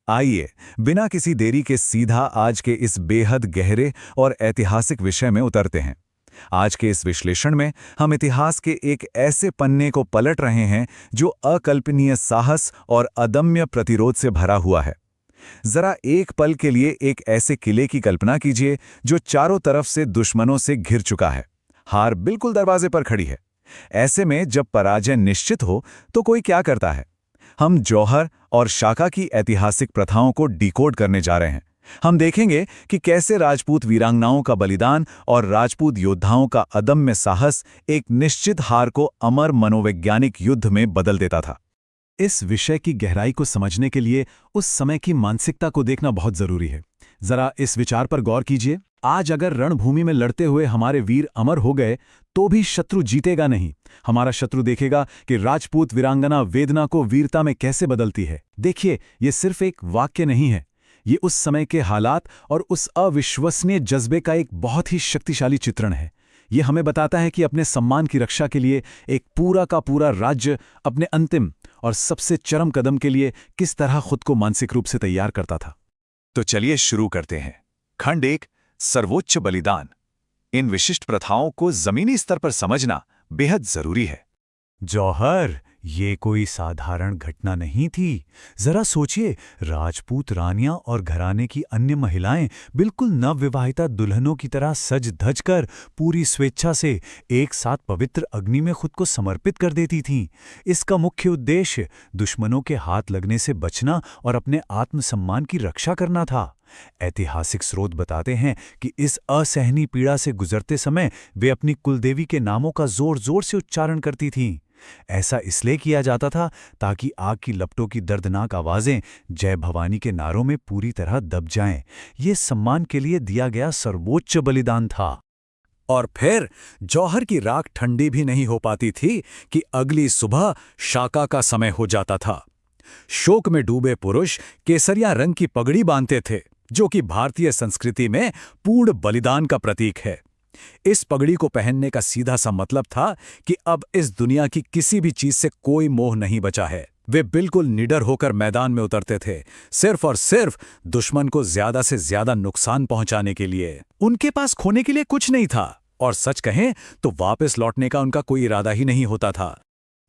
आइए, बिना किसी देरी के सीधा आज के इस बेहद गहरे और ऐतिहासिक विषय में उतरते हैं। आज के इस विश्लेषण में हम इतिहास के एक ऐसे पन्ने को पलट रहे हैं जो अकल्पनीय साहस और अदम्य प्रतिरोध से भरा हुआ है। जरा एक पल के लिए एक ऐसे किले की कल्पना कीजिए जो चारों तरफ से दुश्मनों से घिर चुका है। हार बिल्कुल दरवाजे पर खड़ी है। ऐसे में जब पराजय निश्चित हो तो कोई क्या करता है? हम जौहर और शाका की ऐतिहासिक प्रथाओं को डिकोड करने जा रहे हैं। हम देखेंगे कि कैसे राजपूत वीरांगनाओं का बलिदान और राजपूत योद्धाओं का अदम्य साहस एक निश्चित हार को अमर मनोवैज्ञानिक युद्ध में बदल देता था। इस विषय की गहराई को समझने के लिए उस समय की मानसिकता को देखना बहुत जरूरी है। जरा इस विचार पर गौर कीजिए। आज अगर रणभूमि में लड़ते हुए हमारे वीर अमर हो गए तो भी शत्रु जीतेगा नहीं। हमारा शत्रु देखेगा कि राजपूत वीरांगना वेदना को वीरता में कैसे बदलती है। देखिए, ये सिर्फ एक वाक्य नहीं है, ये उस समय के हालात और उस अविश्वसनीय जज्बे का एक बहुत ही शक्तिशाली चित्रण है। ये हमें बताता है कि अपने सम्मान की रक्षा के लिए एक पूरा का पूरा राज्य अपने अंतिम और सबसे चरम कदम के लिए किस तरह खुद को मानसिक रूप से तैयार करता था। तो चलिए शुरू करते हैं। खंड 1, सर्वोच्च बलिदान। इन विशिष्ट प्रथाओं को जमीनी स्तर पर समझना बेहद जरूरी है। जौहर, ये कोई साधारण घटना नहीं थी। जरा सोचिए, राजपूत रानियां और घराने की अन्य महिलाएं बिल्कुल नवविवाहिता दुल्हनों की तरह सज धज कर पूरी स्वेच्छा से एक साथ पवित्र अग्नि में खुद को समर्पित कर देती थीं। इसका मुख्य उद्देश्य दुश्मनों के हाथ लगने से बचना और अपने आत्मसम्मान की रक्षा करना था। ऐतिहासिक स्रोत बताते हैं कि इस असहनीय पीड़ा से गुजरते समय वे अपनी कुलदेवी के नामों का जोर जोर से उच्चारण करती थीं। ऐसा इसलिए किया जाता था ताकि आग की लपटों की दर्दनाक आवाजें जय भवानी के नारों में पूरी तरह दब जाएं। ये सम्मान के लिए दिया गया सर्वोच्च बलिदान था। और फिर जौहर की राख ठंडी भी नहीं हो पाती थी कि अगली सुबह शाका का समय हो जाता था। शोक में डूबे पुरुष केसरिया रंग की पगड़ी बांधते थे, जो कि भारतीय संस्कृति में पूर्ण बलिदान का प्रतीक है। इस पगड़ी को पहनने का सीधा सा मतलब था कि अब इस दुनिया की किसी भी चीज से कोई मोह नहीं बचा है। वे बिल्कुल निडर होकर मैदान में उतरते थे, सिर्फ और सिर्फ दुश्मन को ज्यादा से ज्यादा नुकसान पहुंचाने के लिए। उनके पास खोने के लिए कुछ नहीं था, और सच कहें तो वापस लौटने का उनका कोई इरादा ही नहीं होता था।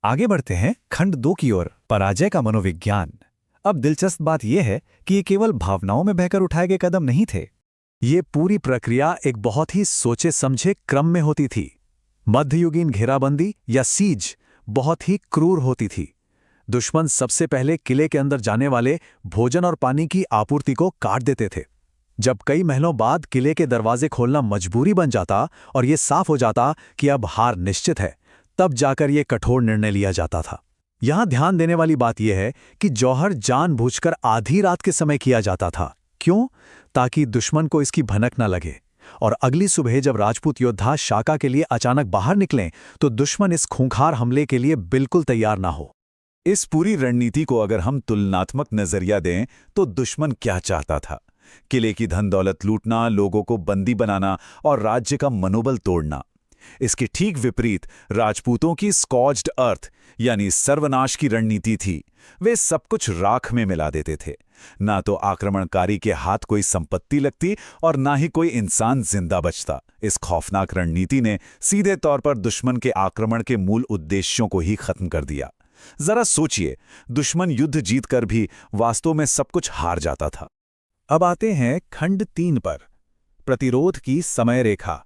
आगे बढ़ते हैं खंड 2 की ओर, पराजय का मनोविज्ञान। अब दिलचस्प बात यह है कि ये केवल भावनाओं में बहकर उठाए गए कदम नहीं थे। ये पूरी प्रक्रिया एक बहुत ही सोचे समझे क्रम में होती थी। मध्ययुगीन घेराबंदी या सीज बहुत ही क्रूर होती थी। दुश्मन सबसे पहले किले के अंदर जाने वाले भोजन और पानी की आपूर्ति को काट देते थे। जब कई महलों बाद किले के दरवाजे खोलना मजबूरी बन जाता और ये साफ हो जाता कि अब हार निश्चित है, तब जाकर ये कठोर निर्णय लिया जाता था। यहां ध्यान देने वाली बात यह है कि जौहर जानबूझकर आधी रात के समय किया जाता था। क्यों? ताकि दुश्मन को इसकी भनक न लगे और अगली सुबह जब राजपूत योद्धा शाका के लिए अचानक बाहर निकलें तो दुश्मन इस खूंखार हमले के लिए बिल्कुल तैयार ना हो। इस पूरी रणनीति को अगर हम तुलनात्मक नजरिया दें तो दुश्मन क्या चाहता था? किले की धन दौलत लूटना, लोगों को बंदी बनाना और राज्य का मनोबल तोड़ना। इसके ठीक विपरीत राजपूतों की स्कॉच्ड अर्थ यानी सर्वनाश की रणनीति थी। वे सब कुछ राख में मिला देते थे। ना तो आक्रमणकारी के हाथ कोई संपत्ति लगती और ना ही कोई इंसान जिंदा बचता। इस खौफनाक रणनीति ने सीधे तौर पर दुश्मन के आक्रमण के मूल उद्देश्यों को ही खत्म कर दिया। जरा सोचिए, दुश्मन युद्ध जीतकर भी वास्तव में सब कुछ हार जाता था। अब आते हैं खंड 3 पर, प्रतिरोध की समय रेखा।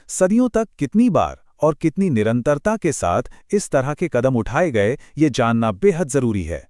सदियों तक कितनी बार और कितनी निरंतरता के साथ इस तरह के कदम उठाए गए, ये जानना बेहद जरूरी है।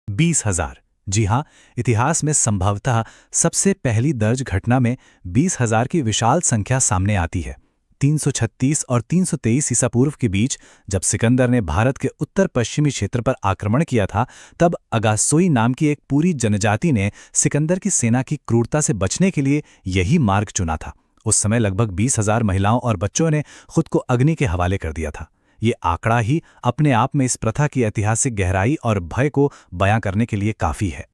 20,000। जी हां, इतिहास में संभवतः सबसे पहली दर्ज घटना में 20,000 की विशाल संख्या सामने आती है। 336 और 323 ईसा पूर्व के बीच जब सिकंदर ने भारत के उत्तर पश्चिमी क्षेत्र पर आक्रमण किया था, तब अगासोई नाम की एक पूरी जनजाति ने सिकंदर की सेना की क्रूरता से बचने के लिए यही मार्ग चुना था। उस समय लगभग 20,000 महिलाओं और बच्चों ने खुद को अग्नि के हवाले कर दिया था। ये आंकड़ा ही अपने आप में इस प्रथा की ऐतिहासिक गहराई और भय को बयां करने के लिए काफी है।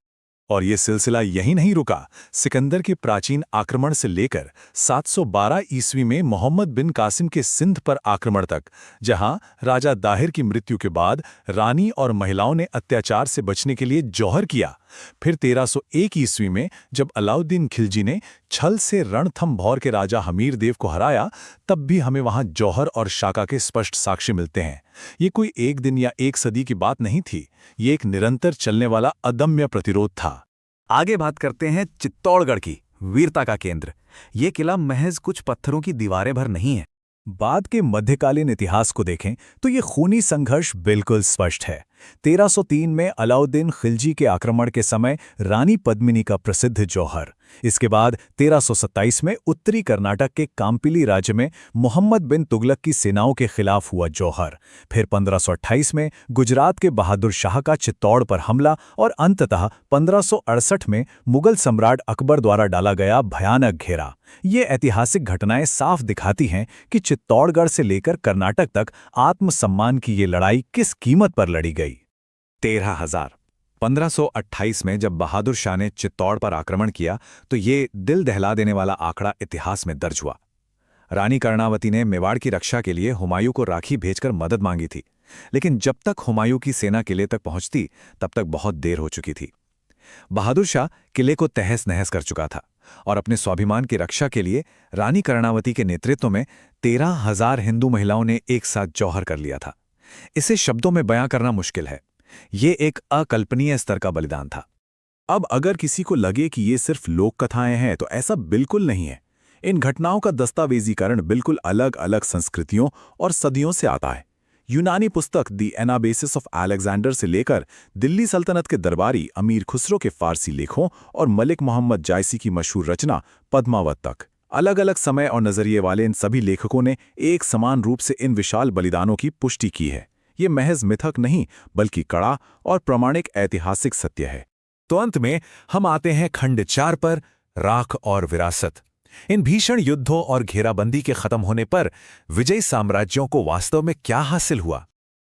और ये सिलसिला यहीं नहीं रुका। सिकंदर के प्राचीन आक्रमण से लेकर 712 ईस्वी में मोहम्मद बिन कासिम के सिंध पर आक्रमण तक, जहां राजा दाहिर की मृत्यु के बाद रानी और महिलाओं ने अत्याचार से बचने के लिए जौहर किया, फिर 1301 ईस्वी में जब अलाउद्दीन खिलजी ने छल से रणथंभौर के राजा हमीर देव को हराया, तब भी हमें वहां जौहर और शाका के स्पष्ट साक्ष्य मिलते हैं। ये कोई एक दिन या एक सदी की बात नहीं थी, ये एक निरंतर चलने वाला अदम्य प्रतिरोध था। आगे बात करते हैं चित्तौड़गढ़ की, वीरता का केंद्र। ये किला महज कुछ पत्थरों की दीवारें भर नहीं है। बाद के मध्यकालीन इतिहास को देखें तो ये खूनी संघर्ष बिल्कुल स्पष्ट है। 1303 में अलाउद्दीन खिलजी के आक्रमण के समय रानी पद्मिनी का प्रसिद्ध जौहर, इसके बाद 1327 में उत्तरी कर्नाटक के कांपिली राज्य में मोहम्मद बिन तुगलक की सेनाओं के खिलाफ हुआ जौहर, फिर 1528 में गुजरात के बहादुर शाह का चित्तौड़ पर हमला और अंततः 1568 में मुगल सम्राट अकबर द्वारा डाला गया भयानक घेरा। ये ऐतिहासिक घटनाएं साफ दिखाती हैं कि चित्तौड़गढ़ से लेकर कर्नाटक तक आत्मसम्मान की ये लड़ाई किस कीमत पर लड़ी गई। 13,000 1528 में जब बहादुर शाह ने चित्तौड़ पर आक्रमण किया तो ये दिल दहला देने वाला आंकड़ा इतिहास में दर्ज हुआ। रानी कर्णावती ने मेवाड़ की रक्षा के लिए हुमायूं को राखी भेजकर मदद मांगी थी, लेकिन जब तक हुमायूं की सेना किले तक पहुंचती तब तक बहुत देर हो चुकी थी। बहादुर शाह किले को तहस नहस कर चुका था और अपने स्वाभिमान की रक्षा के लिए रानी कर्णावती के नेतृत्व में 13,000 हिंदू महिलाओं ने एक साथ जौहर कर लिया था। इसे शब्दों में बयां करना मुश्किल है। ये एक अकल्पनीय स्तर का बलिदान था। अब अगर किसी को लगे कि ये सिर्फ लोक कथाएं हैं तो ऐसा बिल्कुल नहीं है। इन घटनाओं का दस्तावेजीकरण बिल्कुल अलग अलग संस्कृतियों और सदियों से आता है। यूनानी पुस्तक दी एनाबेसिस ऑफ अलेक्जेंडर से लेकर दिल्ली सल्तनत के दरबारी अमीर खुसरो के फारसी लेखों और मलिक मोहम्मद जायसी की मशहूर रचना पद्मावत तक, अलग अलग समय और नजरिए वाले इन सभी लेखकों ने एक समान रूप से इन विशाल बलिदानों की पुष्टि की है। ये महज मिथक नहीं बल्कि कड़ा और प्रामाणिक ऐतिहासिक सत्य है। तो अंत में हम आते हैं खंड 4 पर, राख और विरासत। इन भीषण युद्धों और घेराबंदी के खत्म होने पर विजयी साम्राज्यों को वास्तव में क्या हासिल हुआ?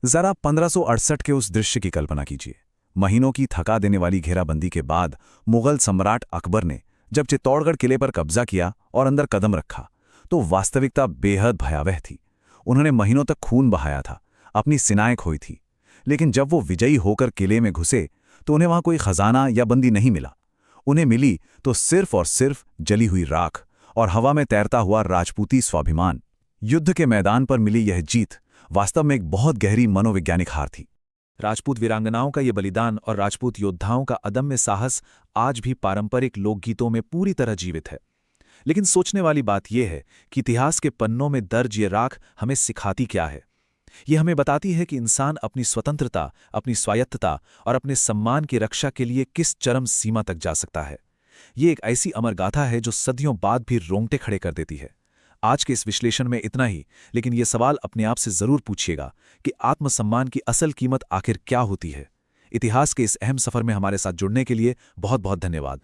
जरा 1568 के उस दृश्य की कल्पना कीजिए। महीनों की थका देने वाली घेराबंदी के बाद मुगल सम्राट अकबर ने जब चित्तौड़गढ़ किले पर कब्जा किया और अंदर कदम रखा तो वास्तविकता बेहद भयावह थी। उन्होंने महीनों तक खून बहाया था, अपनी सेनाएं खोई थी, लेकिन जब वो विजयी होकर किले में घुसे तो उन्हें वहां कोई खजाना या बंदी नहीं मिला। उन्हें मिली तो सिर्फ और सिर्फ जली हुई राख और हवा में तैरता हुआ राजपूती स्वाभिमान। युद्ध के मैदान पर मिली यह जीत वास्तव में एक बहुत गहरी मनोवैज्ञानिक हार थी। राजपूत वीरांगनाओं का ये बलिदान और राजपूत योद्धाओं का अदम्य साहस आज भी पारंपरिक लोकगीतों में पूरी तरह जीवित है। लेकिन सोचने वाली बात यह है कि इतिहास के पन्नों में दर्ज ये राख हमें सिखाती क्या है? ये हमें बताती है कि इंसान अपनी स्वतंत्रता, अपनी स्वायत्तता और अपने सम्मान की रक्षा के लिए किस चरम सीमा तक जा सकता है। ये एक ऐसी अमर गाथा है जो सदियों बाद भी रोंगटे खड़े कर देती है। आज के इस विश्लेषण में इतना ही, लेकिन ये सवाल अपने आप से जरूर पूछिएगा कि आत्मसम्मान की असल कीमत आखिर क्या होती है? इतिहास के इस अहम सफर में हमारे साथ जुड़ने के लिए बहुत बहुत धन्यवाद।